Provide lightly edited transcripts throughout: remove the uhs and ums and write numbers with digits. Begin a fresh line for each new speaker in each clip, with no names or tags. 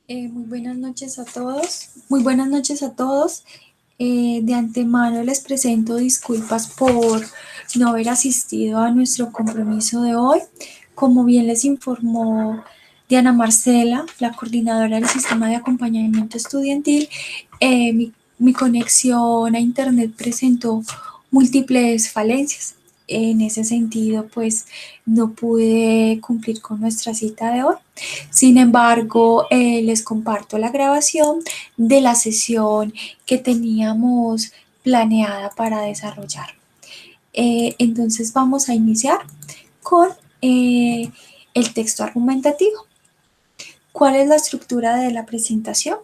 Muy buenas noches a todos. Muy buenas noches a todos. De antemano les presento disculpas por no haber asistido a nuestro compromiso de hoy. Como bien les informó Diana Marcela, la coordinadora del sistema de acompañamiento estudiantil, mi conexión a internet presentó múltiples falencias. En ese sentido, pues no pude cumplir con nuestra cita de hoy. Sin embargo, les comparto la grabación de la sesión que teníamos planeada para desarrollar. Entonces vamos a iniciar con el texto argumentativo. ¿Cuál es la estructura de la presentación?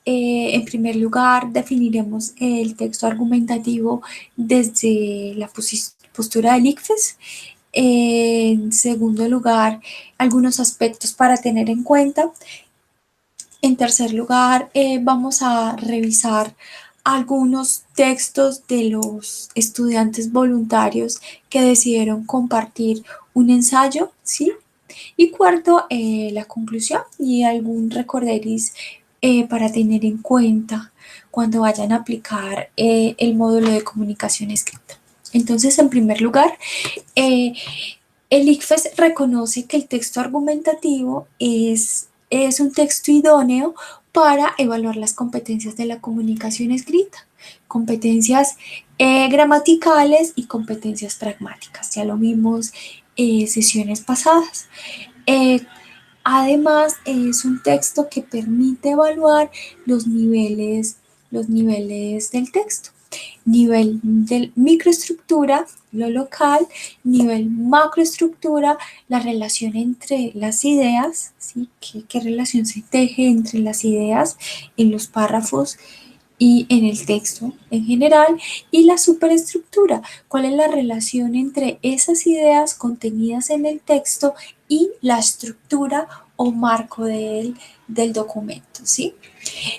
En primer lugar, definiremos el texto argumentativo desde la postura del ICFES. En segundo lugar, algunos aspectos para tener en cuenta. En tercer lugar, vamos a revisar algunos textos de los estudiantes voluntarios que decidieron compartir un ensayo, ¿sí? Y cuarto, la conclusión y algún recorderis para tener en cuenta cuando vayan a aplicar el módulo de comunicación escrita. Entonces, en primer lugar, el ICFES reconoce que el texto argumentativo es un texto idóneo para evaluar las competencias de la comunicación escrita, competencias gramaticales y competencias pragmáticas. Ya lo vimos sesiones pasadas. Además, es un texto que permite evaluar los niveles del texto. Nivel de microestructura, lo local; nivel macroestructura, la relación entre las ideas, ¿sí? ¿Qué relación se teje entre las ideas en los párrafos y en el texto en general? Y la superestructura, ¿cuál es la relación entre esas ideas contenidas en el texto y la estructura o marco del documento, ¿sí?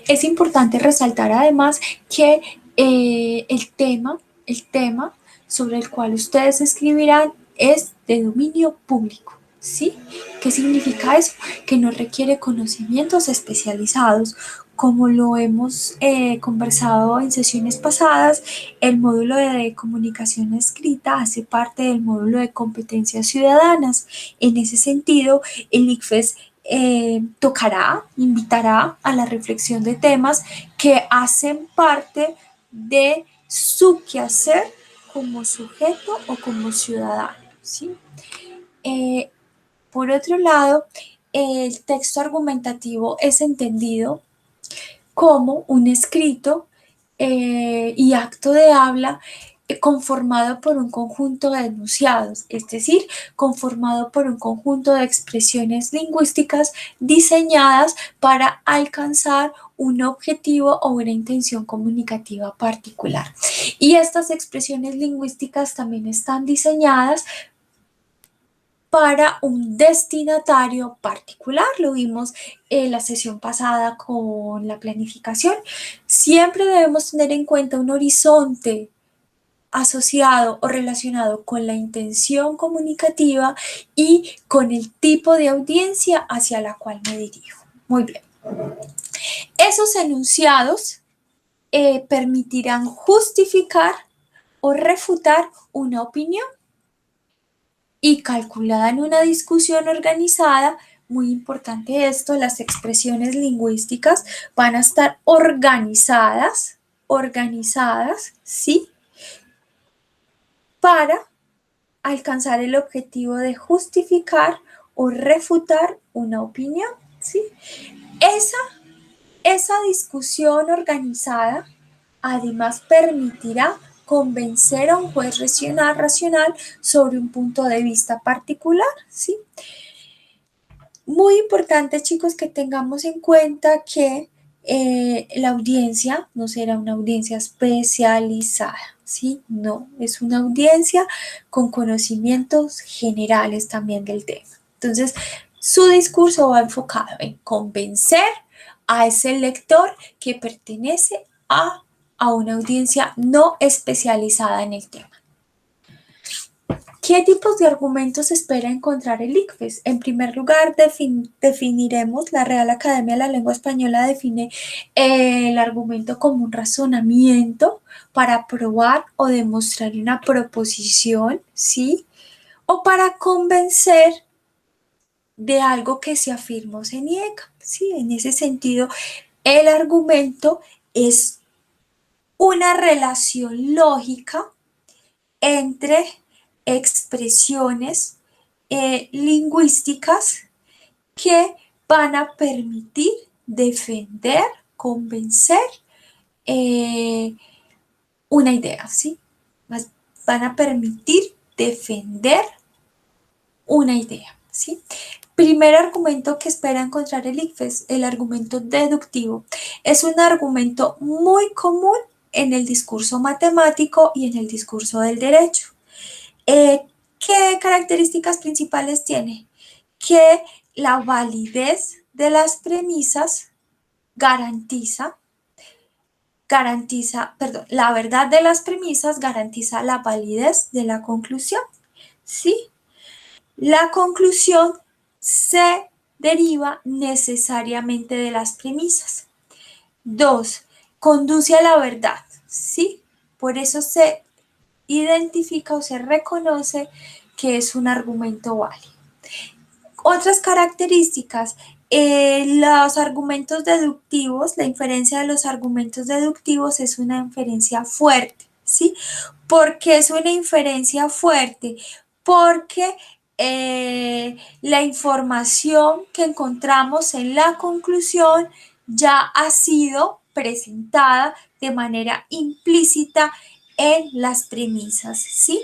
Es importante resaltar además que el tema sobre el cual ustedes escribirán es de dominio público, ¿sí? ¿Qué significa eso? Que no requiere conocimientos especializados. Como lo hemos conversado en sesiones pasadas, el módulo de comunicación escrita hace parte del módulo de competencias ciudadanas. En ese sentido, el ICFES invitará a la reflexión de temas que hacen parte de su quehacer como sujeto o como ciudadano, ¿sí? Por otro lado, el texto argumentativo es entendido como un escrito y acto de habla conformado por un conjunto de enunciados, es decir, conformado por un conjunto de expresiones lingüísticas diseñadas para alcanzar un objetivo o una intención comunicativa particular. Y estas expresiones lingüísticas también están diseñadas para un destinatario particular. Lo vimos en la sesión pasada con la planificación. Siempre debemos tener en cuenta un horizonte asociado o relacionado con la intención comunicativa y con el tipo de audiencia hacia la cual me dirijo. Muy bien. Esos enunciados permitirán justificar o refutar una opinión, y calculada en una discusión organizada. Muy importante esto, las expresiones lingüísticas van a estar organizadas, ¿sí? Para alcanzar el objetivo de justificar o refutar una opinión, ¿sí? Esa discusión organizada además permitirá convencer a un juez racional sobre un punto de vista particular, ¿sí? Muy importante, chicos, que tengamos en cuenta que la audiencia no será una audiencia especializada, ¿sí? No, es una audiencia con conocimientos generales también del tema. Entonces, su discurso va enfocado en convencer a ese lector que pertenece a una audiencia no especializada en el tema. ¿Qué tipos de argumentos espera encontrar el ICFES? En primer lugar, definiremos, la Real Academia de la Lengua Española define el argumento como un razonamiento para probar o demostrar una proposición, ¿sí? O para convencer de algo que se afirma o se niega, ¿sí? En ese sentido, el argumento es una relación lógica entre expresiones lingüísticas que van a permitir defender, convencer una idea, ¿sí? Van a permitir defender una idea, ¿sí? Primer argumento que espera encontrar el ICFES, el argumento deductivo. Es un argumento muy común en el discurso matemático y en el discurso del derecho. ¿Qué características principales tiene? Que la validez de las premisas la verdad de las premisas garantiza la validez de la conclusión, ¿sí? La conclusión se deriva necesariamente de las premisas. 2. Conduce a la verdad, ¿sí? Por eso se identifica o se reconoce que es un argumento válido. Otras características, los argumentos deductivos, la inferencia de los argumentos deductivos es una inferencia fuerte, ¿sí? ¿Por qué es una inferencia fuerte? Porque la información que encontramos en la conclusión ya ha sido presentada de manera implícita en las premisas, ¿sí?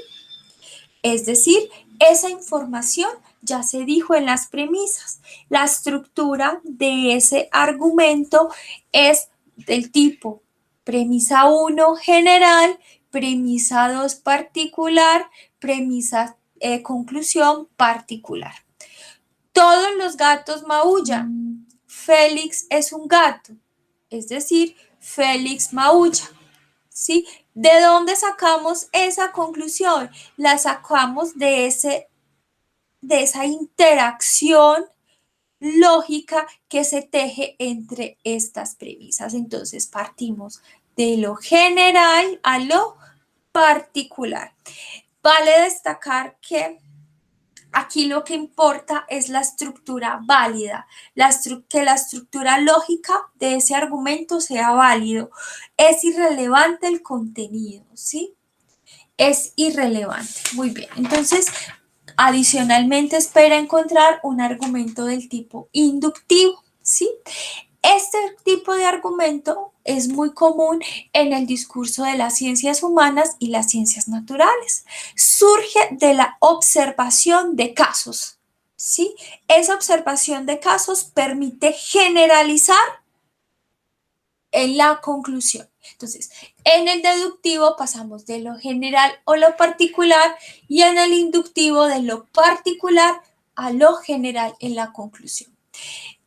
Es decir, esa información ya se dijo en las premisas. La estructura de ese argumento es del tipo premisa 1 general, premisa 2 particular, premisa conclusión particular. Todos los gatos maullan. Félix es un gato, es decir, Félix maulla. ¿Sí? ¿De dónde sacamos esa conclusión? La sacamos de esa interacción lógica que se teje entre estas premisas. Entonces partimos de lo general a lo particular. Vale destacar que aquí lo que importa es la estructura válida, que la estructura lógica de ese argumento sea válido. Es irrelevante el contenido, ¿sí? Es irrelevante. Muy bien, entonces adicionalmente espera encontrar un argumento del tipo inductivo, ¿sí? Este tipo de argumento es muy común en el discurso de las ciencias humanas y las ciencias naturales. Surge de la observación de casos, ¿sí? Esa observación de casos permite generalizar en la conclusión. Entonces, en el deductivo pasamos de lo general o lo particular y en el inductivo de lo particular a lo general en la conclusión.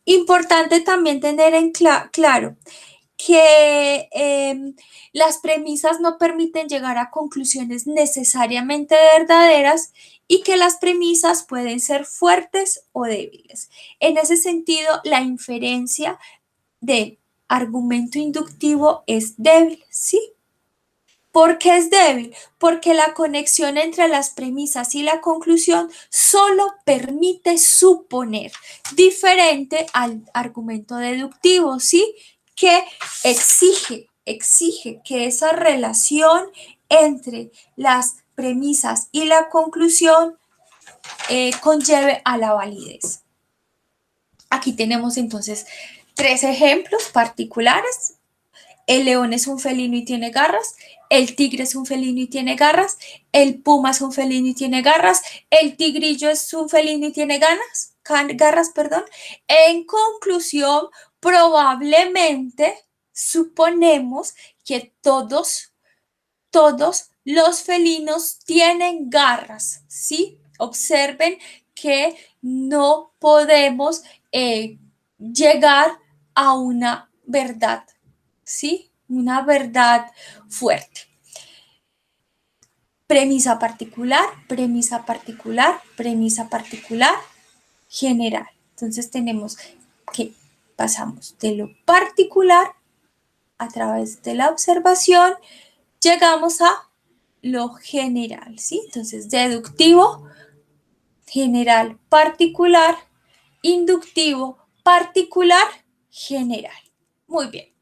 Importante también tener en claro que las premisas no permiten llegar a conclusiones necesariamente verdaderas y que las premisas pueden ser fuertes o débiles. En ese sentido, la inferencia de argumento inductivo es débil, ¿sí? ¿Por qué es débil? Porque la conexión entre las premisas y la conclusión solo permite suponer, diferente al argumento deductivo, ¿sí? Que exige que esa relación entre las premisas y la conclusión conlleve a la validez. Aquí tenemos entonces 3 ejemplos particulares. El león es un felino y tiene garras, el tigre es un felino y tiene garras, el puma es un felino y tiene garras, el tigrillo es un felino y tiene garras, perdón. En conclusión, probablemente suponemos que todos los felinos tienen garras, ¿sí? Observen que no podemos llegar a una verdad, ¿sí? Una verdad fuerte. premisa particular, premisa particular, premisa particular, general. Entonces tenemos que pasamos de lo particular a través de la observación, llegamos a lo general, ¿sí? Entonces, deductivo, general, particular, inductivo, particular, general. Muy bien.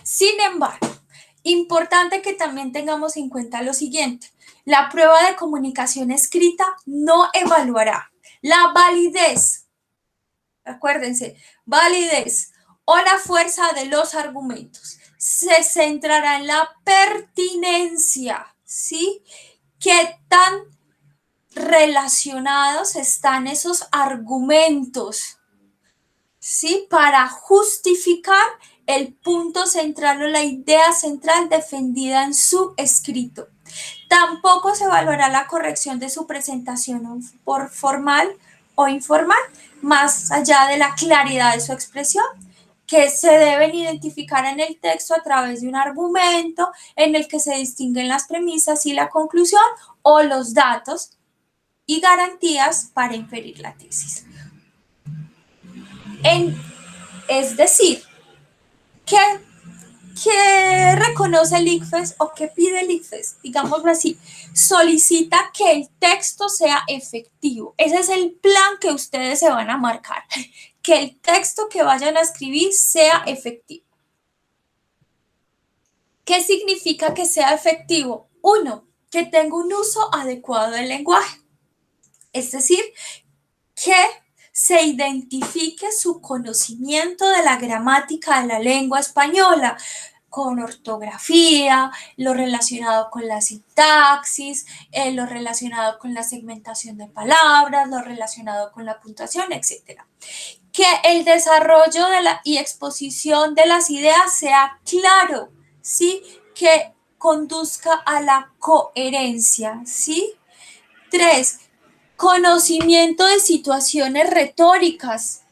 Sin embargo, importante que también tengamos en cuenta lo siguiente. La prueba de comunicación escrita no evaluará la validez, acuérdense, validez o la fuerza de los argumentos. Se centrará en la pertinencia, ¿sí? ¿Qué tan relacionados están esos argumentos? ¿Sí? Para justificar el punto central o la idea central defendida en su escrito. Tampoco se evaluará la corrección de su presentación por formal o informal, más allá de la claridad de su expresión, que se deben identificar en el texto a través de un argumento en el que se distinguen las premisas y la conclusión o los datos y garantías para inferir la tesis. Es decir, ¿qué reconoce el ICFES o qué pide el ICFES? Digámoslo así, solicita que el texto sea efectivo. Ese es el plan que ustedes se van a marcar, que el texto que vayan a escribir sea efectivo. ¿Qué significa que sea efectivo? Uno, que tenga un uso adecuado del lenguaje. Es decir, que se identifique su conocimiento de la gramática de la lengua española, con ortografía, lo relacionado con la sintaxis, lo relacionado con la segmentación de palabras, lo relacionado con la puntuación, etc. Que el desarrollo y exposición de las ideas sea claro, ¿sí? Que conduzca a la coherencia, ¿sí? 3. Conocimiento de situaciones retóricas,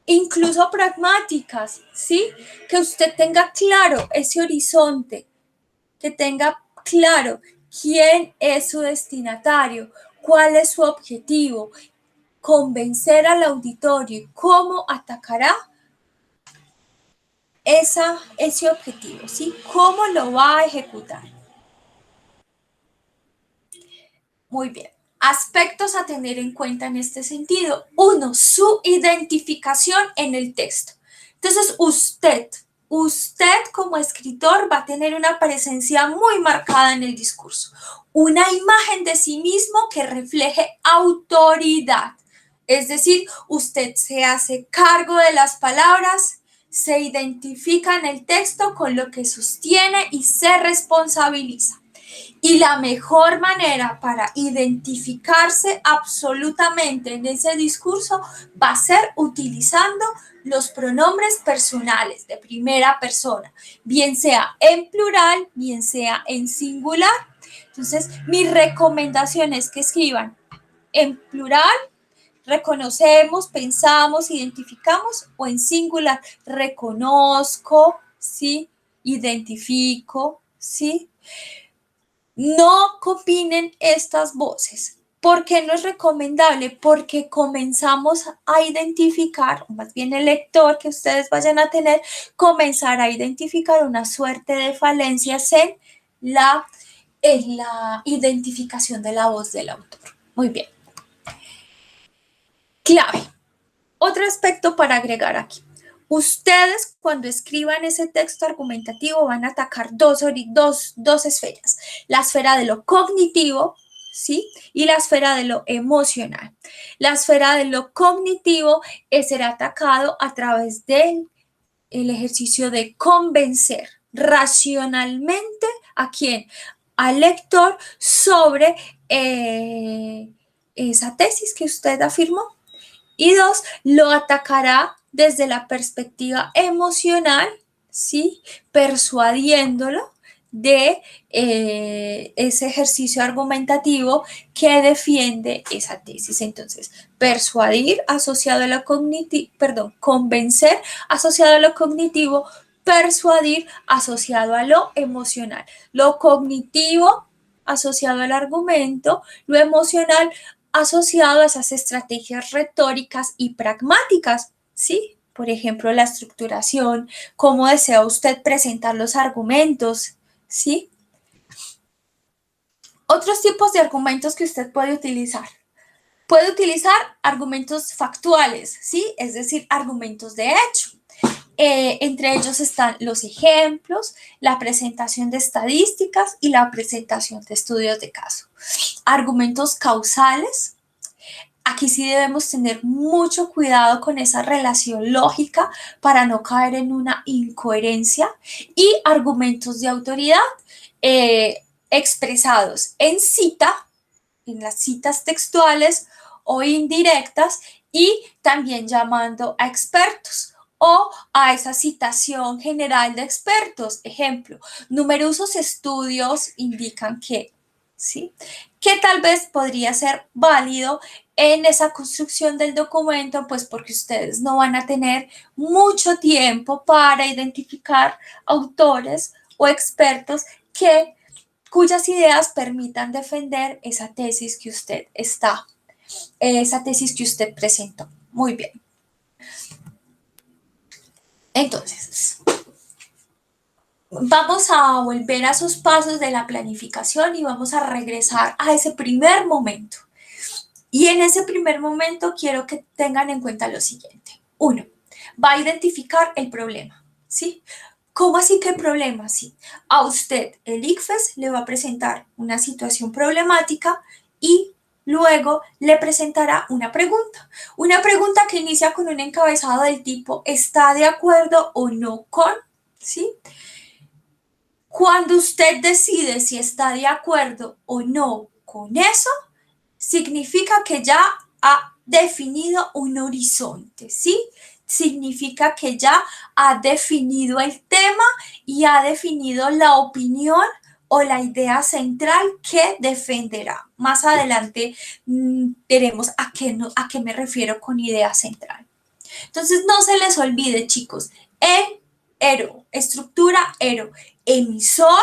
incluso pragmáticas, ¿sí? Que usted tenga claro ese horizonte, que tenga claro quién es su destinatario, cuál es su objetivo, convencer al auditorio y cómo atacará ese objetivo, ¿sí? ¿Cómo lo va a ejecutar? Muy bien. Aspectos a tener en cuenta en este sentido. 1. Su identificación en el texto. Entonces, usted como escritor va a tener una presencia muy marcada en el discurso. Una imagen de sí mismo que refleje autoridad. Es decir, usted se hace cargo de las palabras, se identifica en el texto con lo que sostiene y se responsabiliza. Y la mejor manera para identificarse absolutamente en ese discurso va a ser utilizando los pronombres personales de primera persona, bien sea en plural, bien sea en singular. Entonces, mi recomendación es que escriban en plural, reconocemos, pensamos, identificamos, o en singular, reconozco, ¿sí? Identifico, ¿sí? No combinen estas voces. ¿Por qué no es recomendable? Porque comenzamos a identificar, más bien el lector que ustedes vayan a tener, comenzar a identificar una suerte de falencias en la identificación de la voz del autor. Muy bien. Clave. Otro aspecto para agregar aquí. Ustedes cuando escriban ese texto argumentativo van a atacar dos esferas. La esfera de lo cognitivo, ¿sí? Y la esfera de lo emocional. La esfera de lo cognitivo será atacado a través del ejercicio de convencer racionalmente a quién, al lector sobre esa tesis que usted afirmó. Y 2, lo atacará desde la perspectiva emocional, ¿sí? Persuadiéndolo de ese ejercicio argumentativo que defiende esa tesis. Entonces, persuadir asociado a lo cognitivo, convencer asociado a lo cognitivo, persuadir asociado a lo emocional. Lo cognitivo asociado al argumento, lo emocional asociado a esas estrategias retóricas y pragmáticas, ¿sí? Por ejemplo, la estructuración, cómo desea usted presentar los argumentos, ¿sí? Otros tipos de argumentos que usted puede utilizar. Puede utilizar argumentos factuales, ¿sí? Es decir, argumentos de hecho. Entre ellos están los ejemplos, la presentación de estadísticas y la presentación de estudios de caso. Argumentos causales. Aquí sí debemos tener mucho cuidado con esa relación lógica para no caer en una incoherencia. Y argumentos de autoridad expresados en cita, en las citas textuales o indirectas, y también llamando a expertos o a esa citación general de expertos. Ejemplo, numerosos estudios indican que, ¿sí? Que tal vez podría ser válido en esa construcción del documento, pues porque ustedes no van a tener mucho tiempo para identificar autores o expertos cuyas ideas permitan defender esa tesis que usted presentó. Muy bien. Entonces, vamos a volver a esos pasos de la planificación y vamos a regresar a ese primer momento. Y en ese primer momento quiero que tengan en cuenta lo siguiente. 1. Va a identificar el problema, ¿sí? ¿Cómo así que el problema? Sí. A usted, el ICFES, le va a presentar una situación problemática y luego le presentará una pregunta. Una pregunta que inicia con un encabezado del tipo ¿está de acuerdo o no con? ¿Sí? Cuando usted decide si está de acuerdo o no con eso, significa que ya ha definido un horizonte, ¿sí? Significa que ya ha definido el tema y ha definido la opinión o la idea central que defenderá. Más adelante veremos a qué me refiero con idea central. Entonces, no se les olvide, chicos, el ERO, estructura ERO, emisor,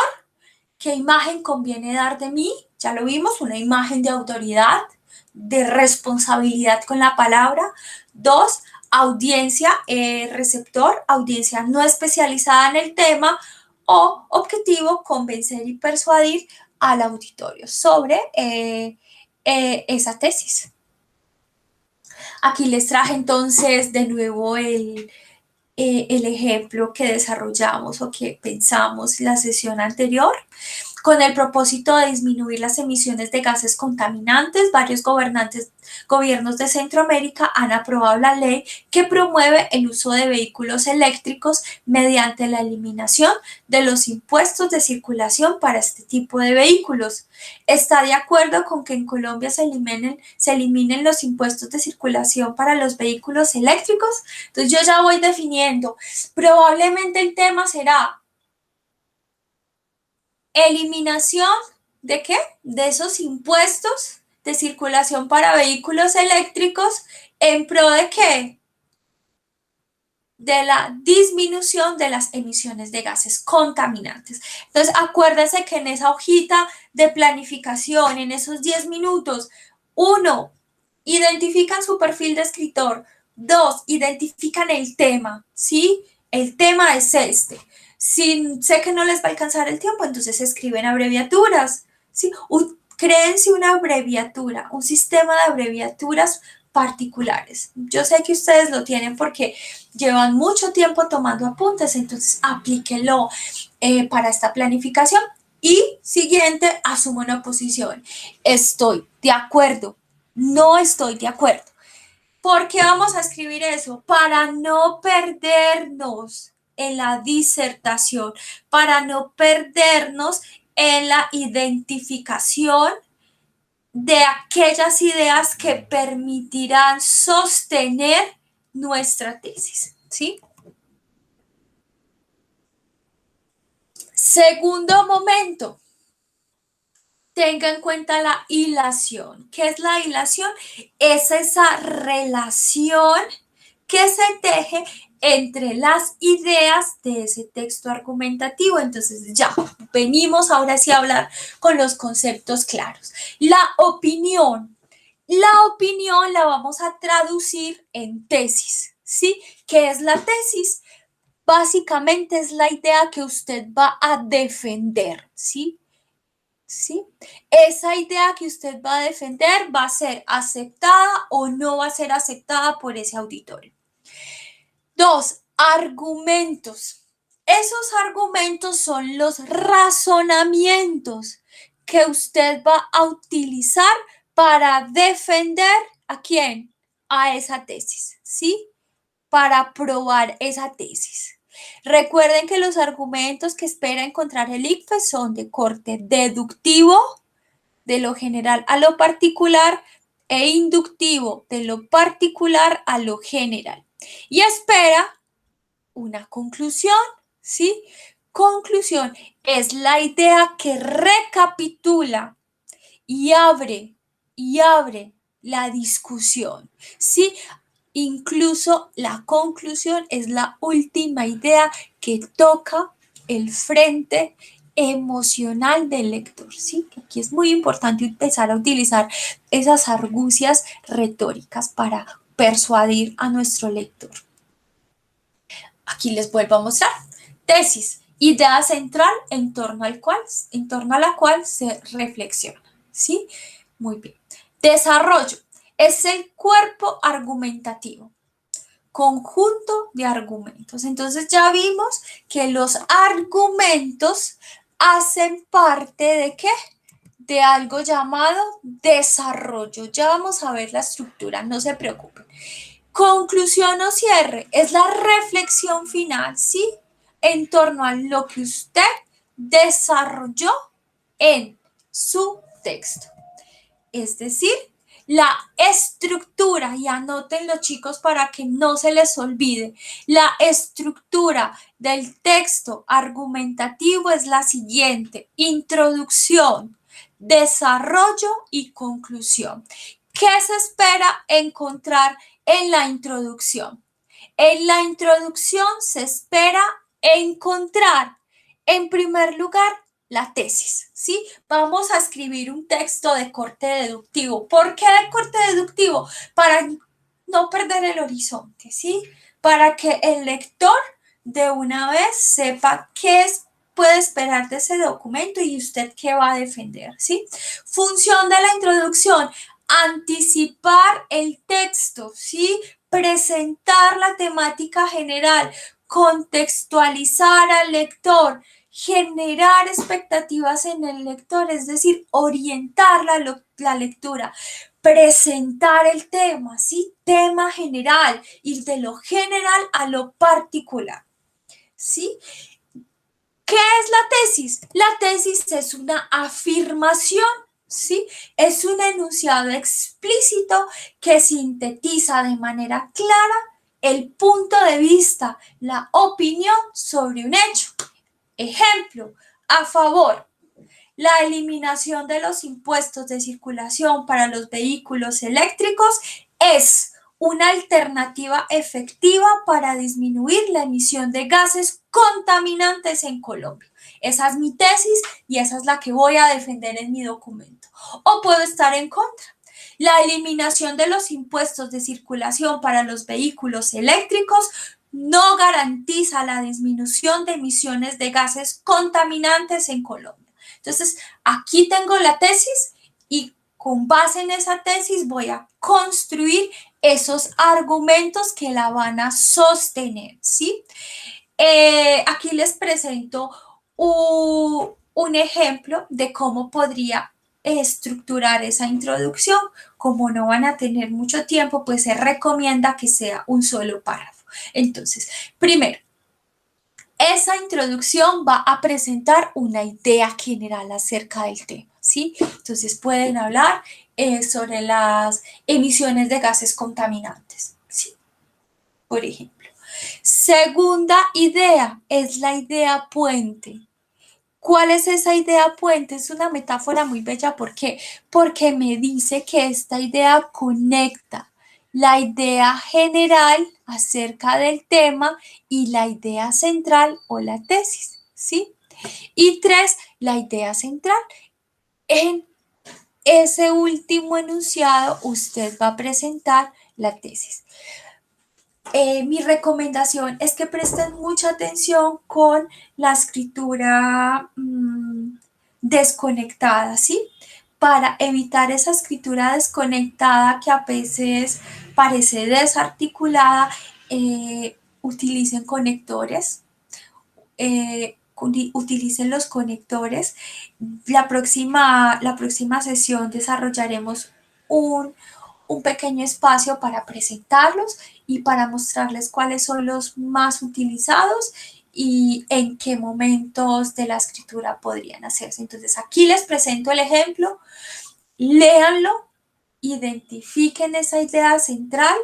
¿qué imagen conviene dar de mí? Ya lo vimos, una imagen de autoridad, de responsabilidad con la palabra. 2, audiencia, receptor, audiencia no especializada en el tema. O objetivo, convencer y persuadir al auditorio sobre esa tesis. Aquí les traje entonces de nuevo el ejemplo que desarrollamos o que pensamos la sesión anterior. Con el propósito de disminuir las emisiones de gases contaminantes, varios gobiernos de Centroamérica han aprobado la ley que promueve el uso de vehículos eléctricos mediante la eliminación de los impuestos de circulación para este tipo de vehículos. ¿Está de acuerdo con que en Colombia se eliminen los impuestos de circulación para los vehículos eléctricos? Entonces yo ya voy definiendo. Probablemente el tema será eliminación ¿de qué? De esos impuestos de circulación para vehículos eléctricos en pro de qué? De la disminución de las emisiones de gases contaminantes. Entonces, acuérdense que en esa hojita de planificación, en esos 10 minutos, 1, identifican su perfil de escritor. 2, identifican el tema, ¿sí? El tema es este. Si sé que no les va a alcanzar el tiempo, entonces escriben abreviaturas, ¿sí? Créense una abreviatura, un sistema de abreviaturas particulares. Yo sé que ustedes lo tienen porque llevan mucho tiempo tomando apuntes, entonces aplíquenlo para esta planificación. Y siguiente, asumo una posición. Estoy de acuerdo, no estoy de acuerdo. ¿Por qué vamos a escribir eso? Para no perdernos en la disertación, para no perdernos en la identificación de aquellas ideas que permitirán sostener nuestra tesis, ¿sí? Segundo momento, tenga en cuenta la hilación. ¿Qué es la hilación? Es esa relación que se teje entre las ideas de ese texto argumentativo. Entonces ya venimos ahora sí a hablar con los conceptos claros. La opinión la vamos a traducir en tesis, ¿sí? ¿Qué es la tesis? Básicamente es la idea que usted va a defender, ¿sí? ¿Sí? Esa idea que usted va a defender va a ser aceptada o no va a ser aceptada por ese auditorio. 2, argumentos. Esos argumentos son los razonamientos que usted va a utilizar para defender ¿a quién? A esa tesis, ¿sí? Para probar esa tesis. Recuerden que los argumentos que espera encontrar el ICFES son de corte deductivo, de lo general a lo particular, e inductivo, de lo particular a lo general. Y espera una conclusión, ¿sí? Conclusión es la idea que recapitula y abre la discusión, ¿sí? Incluso la conclusión es la última idea que toca el frente emocional del lector, ¿sí? Aquí es muy importante empezar a utilizar esas argucias retóricas para persuadir a nuestro lector. Aquí les vuelvo a mostrar. Tesis, idea central en torno a la cual se reflexiona, ¿sí? Muy bien. Desarrollo es el cuerpo argumentativo, conjunto de argumentos. Entonces ya vimos que los argumentos hacen parte ¿de qué? De algo llamado desarrollo. Ya vamos a ver la estructura, no se preocupen. Conclusión o cierre es la reflexión final, ¿sí? En torno a lo que usted desarrolló en su texto. Es decir, la estructura, y anótenlo chicos para que no se les olvide, la estructura del texto argumentativo es la siguiente: introducción, desarrollo y conclusión. ¿Qué se espera encontrar en la introducción? En la introducción se espera encontrar, en primer lugar, la tesis, ¿sí? Vamos a escribir un texto de corte deductivo. ¿Por qué de corte deductivo? Para no perder el horizonte, ¿sí? Para que el lector de una vez sepa qué puede esperar de ese documento y usted qué va a defender, ¿sí? Función de la introducción: anticipar el texto, ¿sí? Presentar la temática general, contextualizar al lector, generar expectativas en el lector, es decir, orientar la lectura, presentar el tema, ¿sí? Tema general, ir de lo general a lo particular, ¿sí? ¿Qué es la tesis? La tesis es una afirmación, ¿sí? Es un enunciado explícito que sintetiza de manera clara el punto de vista, la opinión sobre un hecho. Ejemplo, a favor, la eliminación de los impuestos de circulación para los vehículos eléctricos es una alternativa efectiva para disminuir la emisión de gases contaminantes en Colombia. Esa es mi tesis y esa es la que voy a defender en mi documento. O puedo estar en contra. La eliminación de los impuestos de circulación para los vehículos eléctricos no garantiza la disminución de emisiones de gases contaminantes en Colombia. Entonces, aquí tengo la tesis y con base en esa tesis voy a construir esos argumentos que la van a sostener, ¿sí? Aquí les presento un ejemplo de cómo podría estructurar esa introducción. Como no van a tener mucho tiempo, pues se recomienda que sea un solo párrafo. Entonces, primero, esa introducción va a presentar una idea general acerca del tema, ¿sí? Entonces pueden hablar sobre las emisiones de gases contaminantes, ¿sí? Por ejemplo. Segunda idea es la idea puente. ¿Cuál es esa idea puente? Es una metáfora muy bella. ¿Por qué? Porque me dice que esta idea conecta la idea general acerca del tema y la idea central o la tesis, ¿sí? Y 3, la idea central. En ese último enunciado, usted va a presentar la tesis. Mi recomendación es que presten mucha atención con la escritura desconectada, ¿sí? Para evitar esa escritura desconectada que a veces parece desarticulada, utilicen conectores, utilicen los conectores. La próxima sesión desarrollaremos un pequeño espacio para presentarlos y para mostrarles cuáles son los más utilizados y en qué momentos de la escritura podrían hacerse. Entonces, aquí les presento el ejemplo, léanlo, identifiquen esa idea central,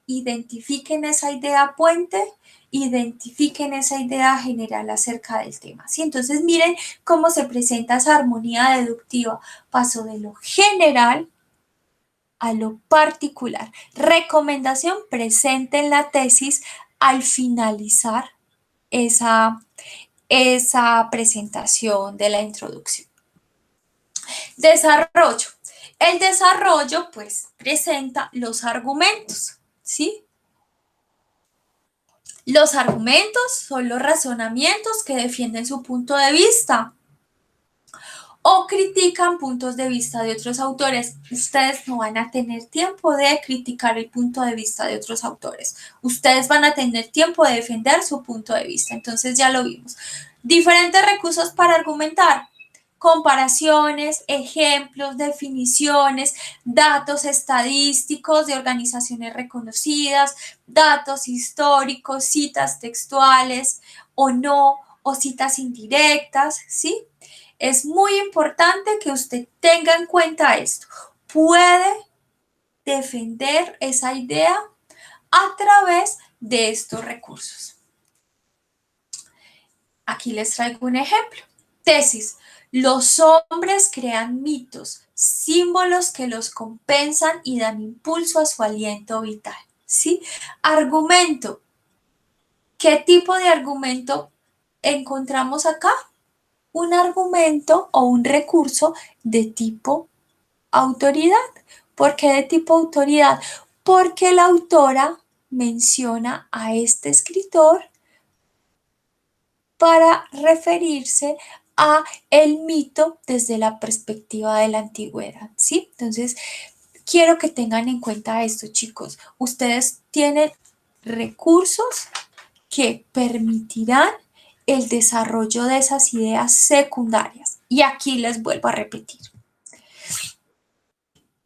identifiquen esa idea puente, identifiquen esa idea general acerca del tema. ¿Sí? Entonces, miren cómo se presenta esa armonía deductiva. Paso de lo general a lo particular. Recomendación, presenten la tesis al finalizar esa presentación de la introducción. Desarrollo. El desarrollo, pues, presenta los argumentos, ¿sí? Los argumentos son los razonamientos que defienden su punto de vista o critican puntos de vista de otros autores. Ustedes no van a tener tiempo de criticar el punto de vista de otros autores. Ustedes van a tener tiempo de defender su punto de vista. Entonces ya lo vimos. Diferentes recursos para argumentar. Comparaciones, ejemplos, definiciones, datos estadísticos de organizaciones reconocidas, datos históricos, citas textuales o no, o citas indirectas, ¿sí? Es muy importante que usted tenga en cuenta esto. Puede defender esa idea a través de estos recursos. Aquí les traigo un ejemplo. Tesis. Los hombres crean mitos, símbolos que los compensan y dan impulso a su aliento vital. ¿Sí? Argumento. ¿Qué tipo de argumento encontramos acá? Un argumento o un recurso de tipo autoridad. ¿Por qué de tipo autoridad? Porque la autora menciona a este escritor para referirse a el mito desde la perspectiva de la antigüedad, ¿sí? Entonces, quiero que tengan en cuenta esto, chicos. Ustedes tienen recursos que permitirán el desarrollo de esas ideas secundarias. Y aquí les vuelvo a repetir.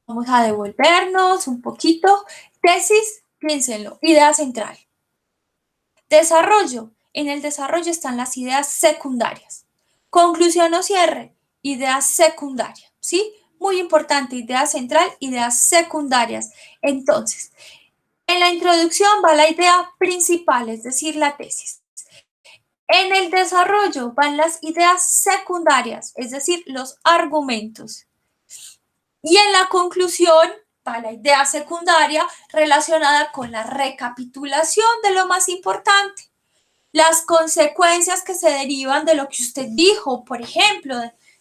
Vamos a devolvernos un poquito. Tesis, piénsenlo, idea central. Desarrollo. En el desarrollo están las ideas secundarias. Conclusión o cierre, idea secundaria, ¿sí? Muy importante, idea central, ideas secundarias. Entonces, en la introducción va la idea principal, es decir, la tesis. En el desarrollo van las ideas secundarias, es decir, los argumentos. Y en la conclusión va la idea secundaria relacionada con la recapitulación de lo más importante, las consecuencias que se derivan de lo que usted dijo, por ejemplo,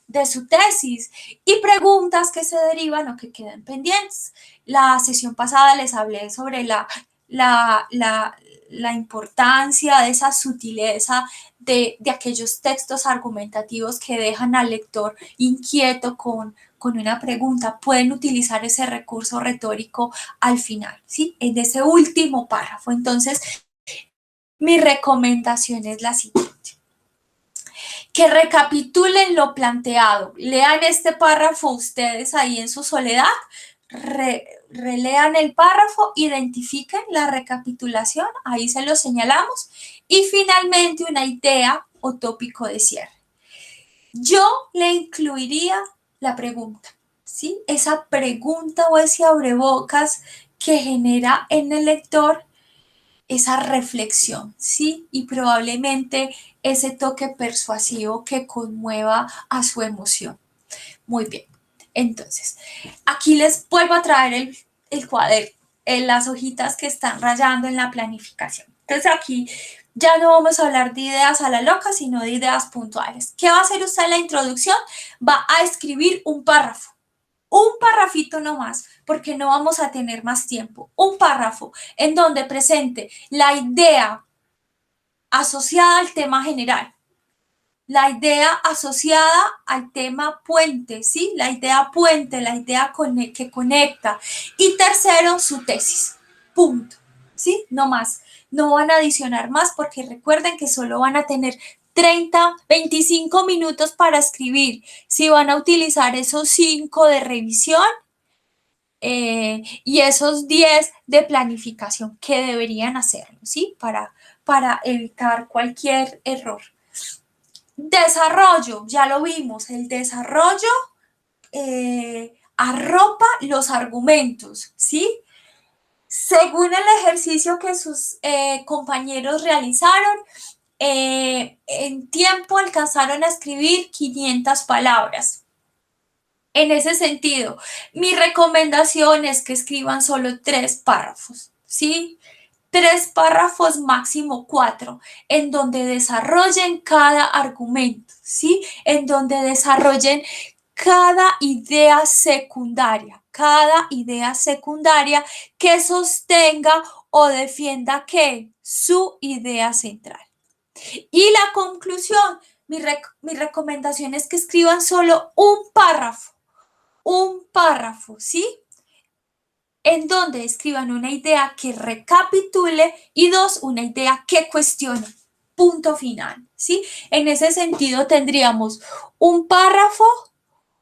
de su tesis, y preguntas que se derivan o que quedan pendientes. La sesión pasada les hablé sobre la importancia de esa sutileza de aquellos textos argumentativos que dejan al lector inquieto con una pregunta. Pueden utilizar ese recurso retórico al final, ¿sí? En ese último párrafo. Entonces, mi recomendación es la siguiente. Que recapitulen lo planteado. Lean este párrafo ustedes ahí en su soledad. Relean el párrafo, identifiquen la recapitulación, ahí se lo señalamos. Y finalmente una idea o tópico de cierre. Yo le incluiría la pregunta, ¿sí? Esa pregunta o ese abrebocas que genera en el lector esa reflexión, ¿sí? Y probablemente ese toque persuasivo que conmueva a su emoción. Muy bien. Entonces, aquí les vuelvo a traer el cuaderno. las hojitas que están rayando en la planificación. Entonces aquí ya no vamos a hablar de ideas a la loca, sino de ideas puntuales. ¿Qué va a hacer usted en la introducción? Va a escribir un párrafo. Un parrafito nomás, porque no vamos a tener más tiempo. Un párrafo en donde presente la idea asociada al tema general, la idea asociada al tema puente, ¿sí? La idea puente, la idea que conecta. Y tercero, su tesis. Punto. ¿Sí? No más. No van a adicionar más porque recuerden que solo van a tener 30, 25 minutos para escribir. Si van a utilizar esos 5 de revisión y esos 10 de planificación que deberían hacerlo, ¿sí? Para evitar cualquier error. Desarrollo, ya lo vimos, el desarrollo arropa los argumentos, ¿sí? Según el ejercicio que sus compañeros realizaron, en tiempo alcanzaron a escribir 500 palabras. En ese sentido, mi recomendación es que escriban solo 3 párrafos, ¿sí? 3 párrafos, máximo 4, en donde desarrollen cada argumento, ¿sí? En donde desarrollen cada idea secundaria que sostenga o defienda que su idea central. Y la conclusión, mi recomendación es que escriban solo un párrafo, ¿sí? En donde escriban una idea que recapitule y 2, una idea que cuestione. Punto final, ¿sí? En ese sentido tendríamos un párrafo,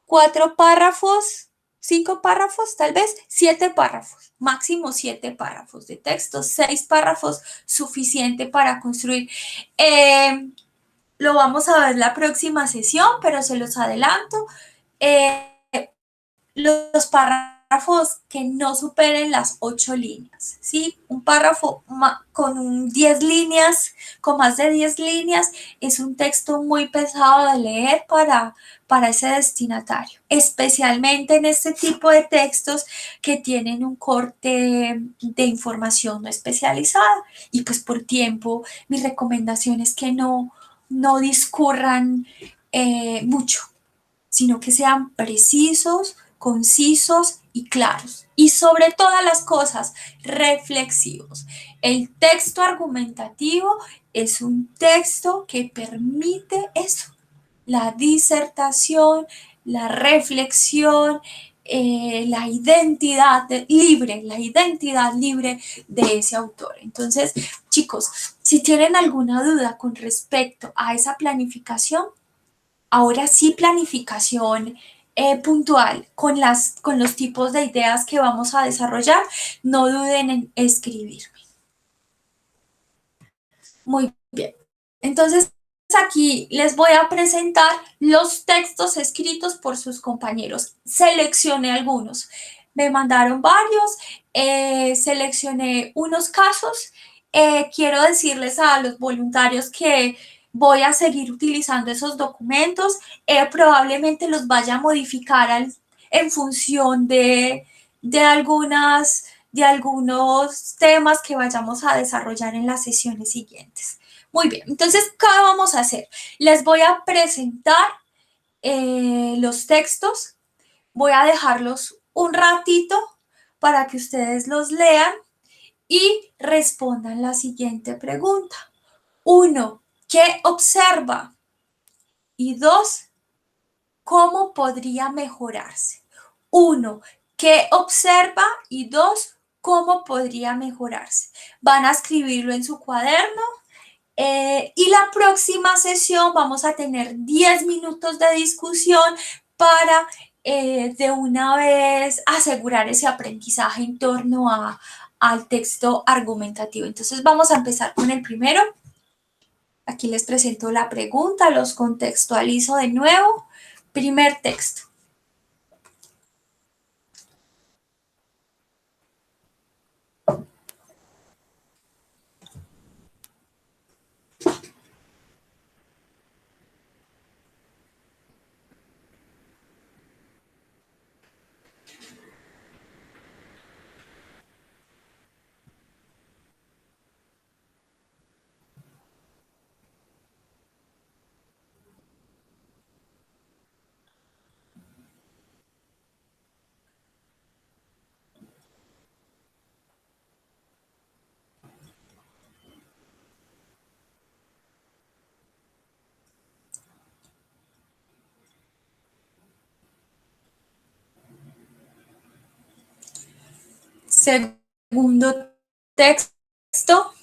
4 párrafos, 5 párrafos, tal vez 7 párrafos, máximo 7 párrafos de texto, 6 párrafos, suficiente para construir. Lo vamos a ver la próxima sesión, pero se los adelanto. Los párrafos que no superen las 8 líneas, ¿sí? Un párrafo con 10 líneas, con más de 10 líneas, es un texto muy pesado de leer para ese destinatario, especialmente en este tipo de textos que tienen un corte de información no especializada. Y pues por tiempo, mi recomendación es que no discurran mucho, sino que sean precisos, concisos y claros. Y sobre todas las cosas, reflexivos. El texto argumentativo es un texto que permite eso, la disertación, la reflexión, la identidad libre de ese autor. Entonces, chicos, si tienen alguna duda con respecto a esa planificación, ahora sí, planificación puntual con los tipos de ideas que vamos a desarrollar, no duden en escribirme. Muy bien. Entonces, aquí les voy a presentar los textos escritos por sus compañeros. Seleccioné algunos. Me mandaron varios, seleccioné unos casos. Quiero decirles a los voluntarios que voy a seguir utilizando esos documentos. Probablemente los vaya a modificar en función de algunos temas que vayamos a desarrollar en las sesiones siguientes. Muy bien, entonces, ¿qué vamos a hacer? Les voy a presentar los textos, voy a dejarlos un ratito para que ustedes los lean y respondan la siguiente pregunta. 1, ¿qué observa? Y 2, ¿cómo podría mejorarse? 1, ¿qué observa? Y 2, ¿cómo podría mejorarse? Van a escribirlo en su cuaderno y la próxima sesión vamos a tener 10 minutos de discusión para de una vez asegurar ese aprendizaje en torno al texto argumentativo. Entonces vamos a empezar con el primero. Aquí les presento la pregunta, los contextualizo de nuevo. Primer texto. Segundo texto.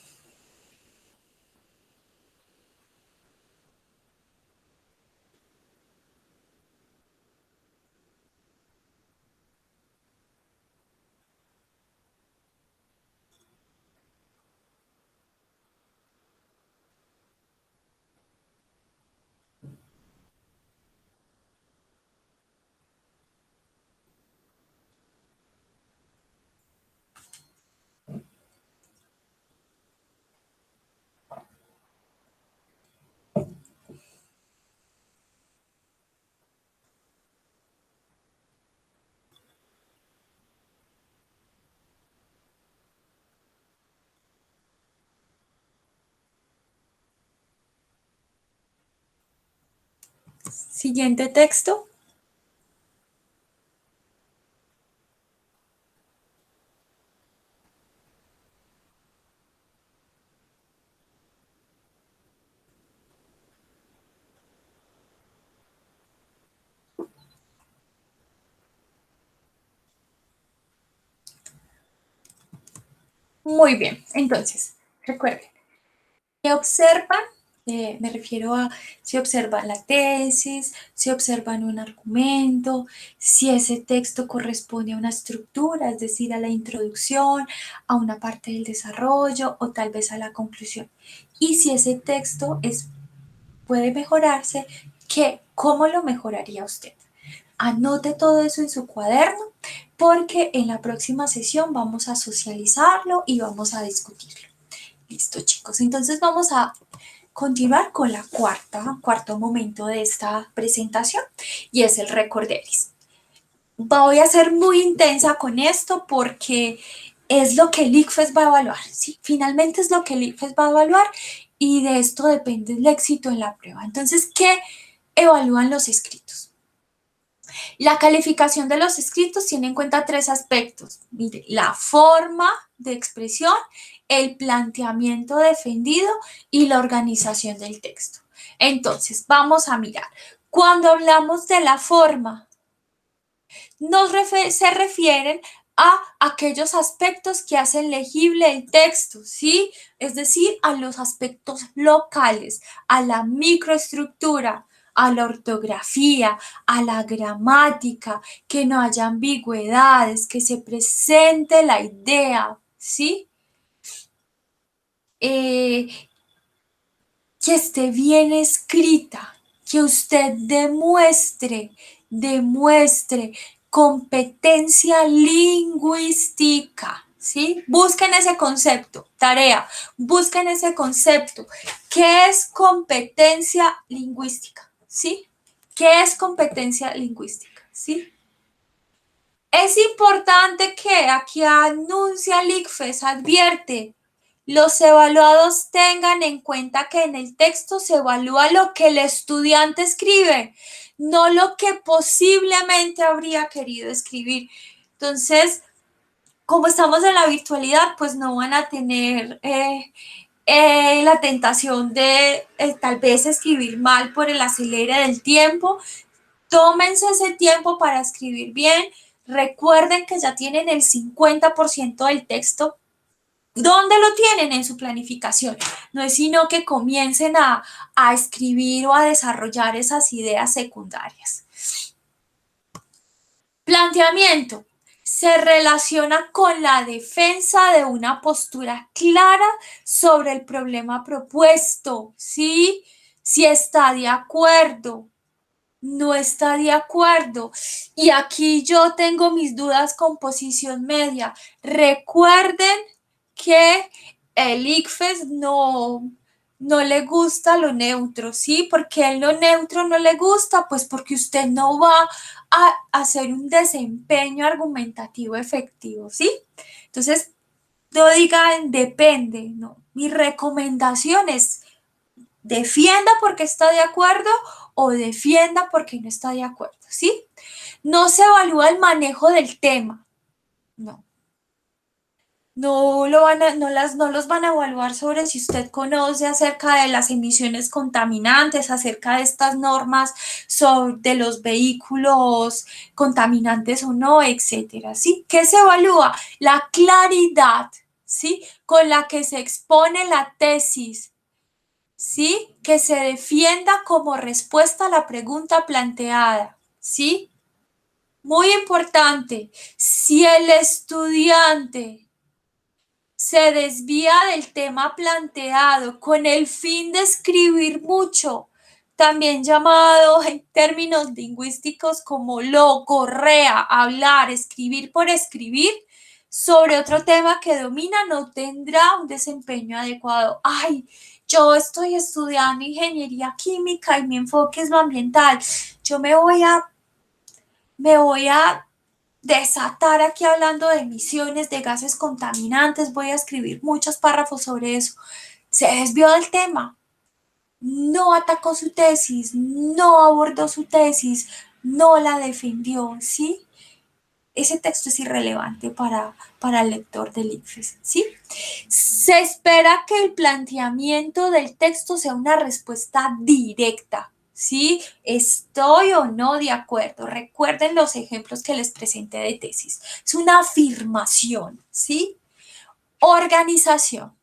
Siguiente texto. Muy bien, entonces, recuerden, ¿qué observan? Me refiero a si observan la tesis, si observan un argumento, si ese texto corresponde a una estructura, es decir, a la introducción, a una parte del desarrollo o tal vez a la conclusión. Y si ese texto puede mejorarse, ¿cómo lo mejoraría usted? Anote todo eso en su cuaderno porque en la próxima sesión vamos a socializarlo y vamos a discutirlo. Listo, chicos. Entonces vamos a continuar con la cuarto momento de esta presentación y es el recorderis. Voy a ser muy intensa con esto porque es lo que el ICFES va a evaluar, ¿sí? Finalmente es lo que el ICFES va a evaluar y de esto depende el éxito en la prueba. Entonces, ¿qué evalúan los escritos? La calificación de los escritos tiene en cuenta tres aspectos. Mire, la forma de expresión, el planteamiento defendido y la organización del texto. Entonces, vamos a mirar. Cuando hablamos de la forma, se refieren a aquellos aspectos que hacen legible el texto, ¿sí? Es decir, a los aspectos locales, a la microestructura, a la ortografía, a la gramática, que no haya ambigüedades, que se presente la idea, ¿sí? Eh, que esté bien escrita, que usted demuestre competencia lingüística, ¿sí? Busquen ese concepto, tarea, busquen ese concepto. ¿Qué es competencia lingüística? ¿Sí? ¿Qué es competencia lingüística? ¿Sí? Es importante que aquí anuncia el ICFES, advierte, los evaluados tengan en cuenta que en el texto se evalúa lo que el estudiante escribe, no lo que posiblemente habría querido escribir. Entonces, como estamos en la virtualidad, pues no van a tener la tentación de tal vez escribir mal por el acelere del tiempo. Tómense ese tiempo para escribir bien. Recuerden que ya tienen el 50% del texto. ¿Dónde lo tienen? En su planificación. No es sino que comiencen a escribir o a desarrollar esas ideas secundarias. Planteamiento. Se relaciona con la defensa de una postura clara sobre el problema propuesto, ¿sí? Si está de acuerdo, no está de acuerdo. Y aquí yo tengo mis dudas con posición media. Recuerden que el ICFES no le gusta lo neutro, ¿sí? Porque a lo neutro no le gusta, pues porque usted no va a hacer un desempeño argumentativo efectivo, ¿sí? Entonces, no digan depende, no. Mi recomendación es defienda porque está de acuerdo o defienda porque no está de acuerdo, ¿sí? No se evalúa el manejo del tema, no. no los van a evaluar sobre si usted conoce acerca de las emisiones contaminantes, acerca de estas normas de los vehículos contaminantes o no, etcétera. ¿Sí? ¿Qué se evalúa? La claridad, ¿sí? Con la que se expone la tesis, ¿sí? Que se defienda como respuesta a la pregunta planteada, ¿sí? Muy importante, si el estudiante se desvía del tema planteado con el fin de escribir mucho, también llamado en términos lingüísticos como logorrea, hablar, escribir por escribir, sobre otro tema que domina, no tendrá un desempeño adecuado. Ay, yo estoy estudiando ingeniería química y mi enfoque es lo ambiental. Yo me voy a desatar aquí hablando de emisiones, de gases contaminantes, voy a escribir muchos párrafos sobre eso. Se desvió del tema, no atacó su tesis, no abordó su tesis, no la defendió, ¿sí? Ese texto es irrelevante para el lector del ICFES, ¿sí? Se espera que el planteamiento del texto sea una respuesta directa, ¿sí? Estoy o no de acuerdo. Recuerden los ejemplos que les presenté de tesis. Es una afirmación, ¿sí? Organización.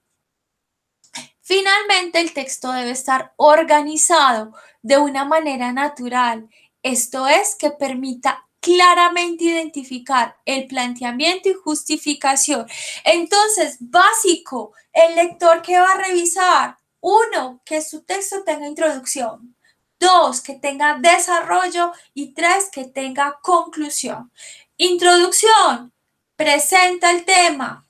Finalmente, el texto debe estar organizado de una manera natural, esto es, que permita claramente identificar el planteamiento y justificación. Entonces, básico, el lector que va a revisar, uno, que su texto tenga introducción, dos, que tenga desarrollo y tres, que tenga conclusión. Introducción, presenta el tema.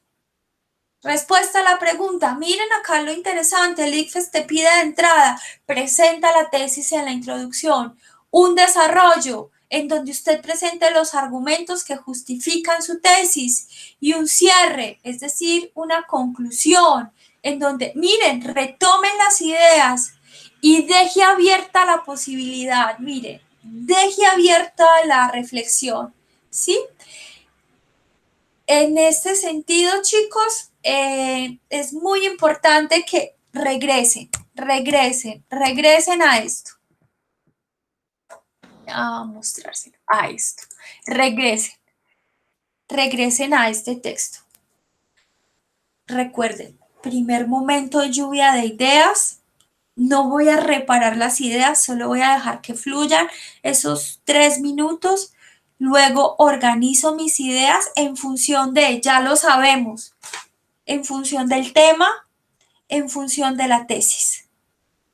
Respuesta a la pregunta, miren acá lo interesante, el ICFES te pide de entrada, presenta la tesis en la introducción, un desarrollo en donde usted presente los argumentos que justifican su tesis y un cierre, es decir, una conclusión en donde, miren, retomen las ideas y deje abierta la posibilidad, miren, deje abierta la reflexión, ¿sí? En este sentido, chicos, es muy importante que regresen a esto. A mostrárselo, a esto. Regresen a este texto. Recuerden, primer momento de lluvia de ideas. No voy a reparar las ideas, solo voy a dejar que fluyan esos 3 minutos. Luego organizo mis ideas en función de, ya lo sabemos, en función del tema, en función de la tesis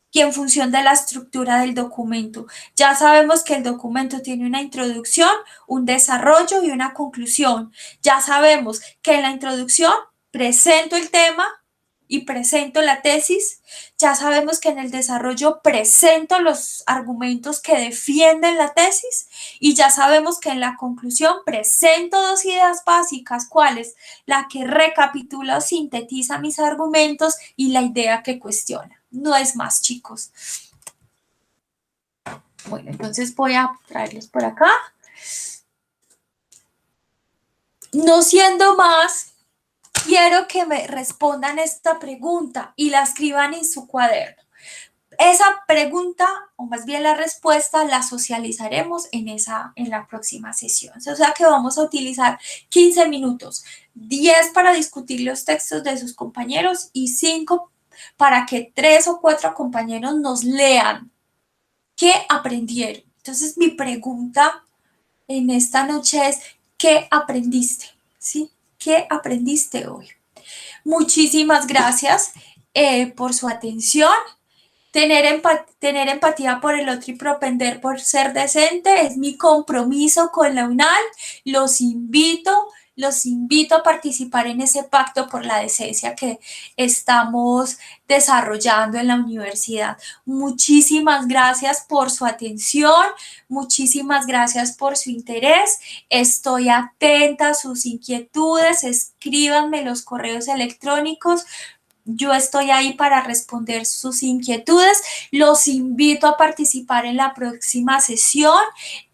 y en función de la estructura del documento. Ya sabemos que el documento tiene una introducción, un desarrollo y una conclusión. Ya sabemos que en la introducción presento el tema y presento la tesis. Ya sabemos que en el desarrollo presento los argumentos que defienden la tesis y ya sabemos que en la conclusión presento dos ideas básicas, ¿cuáles? La que recapitula o sintetiza mis argumentos y la idea que cuestiona. No es más, chicos. Bueno, entonces voy a traerles por acá. No siendo más, quiero que me respondan esta pregunta y la escriban en su cuaderno. Esa pregunta, o más bien la respuesta, la socializaremos en la próxima sesión. O sea que vamos a utilizar 15 minutos, 10 para discutir los textos de sus compañeros y 5 para que 3 o 4 compañeros nos lean qué aprendieron. Entonces, mi pregunta en esta noche es, ¿qué aprendiste? ¿Sí? ¿Qué aprendiste hoy? Muchísimas gracias por su atención. Tener empatía por el otro y propender por ser decente es mi compromiso con la UNAL. Los invito a participar en ese pacto por la decencia que estamos desarrollando en la universidad. Muchísimas gracias por su atención, muchísimas gracias por su interés. Estoy atenta a sus inquietudes, escríbanme los correos electrónicos. Yo estoy ahí para responder sus inquietudes. Los invito a participar en la próxima sesión.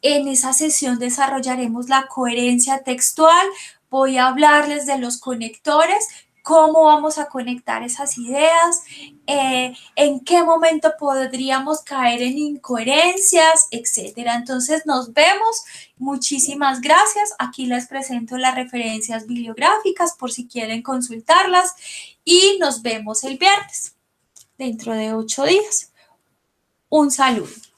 En esa sesión desarrollaremos la coherencia textual. voy a hablarles de los conectores, cómo vamos a conectar esas ideas, en qué momento podríamos caer en incoherencias, etcétera. Entonces nos vemos. Muchísimas gracias. Aquí les presento las referencias bibliográficas por si quieren consultarlas y nos vemos el viernes dentro de 8 días. Un saludo.